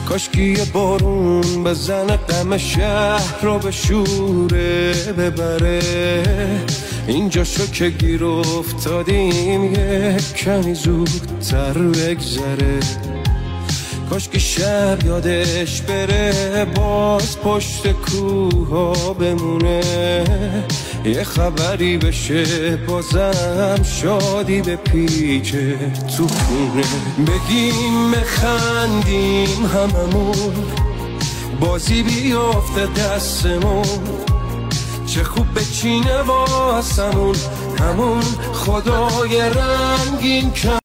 کاشکی یه بارون بزنه غم شهر رو به شوره ببره. اینجا شو که گیر افتادیم یه کمی زودتر بگذره. کاشکی شب یادش بره باز پشت کوها بمونه. یه خبری بشه بازم شادی به پیچه تو خونه. بگیم بخندیم هممون بازی بیافته دستمون. چه خوب بچینه واسمون همون خدای رنگین.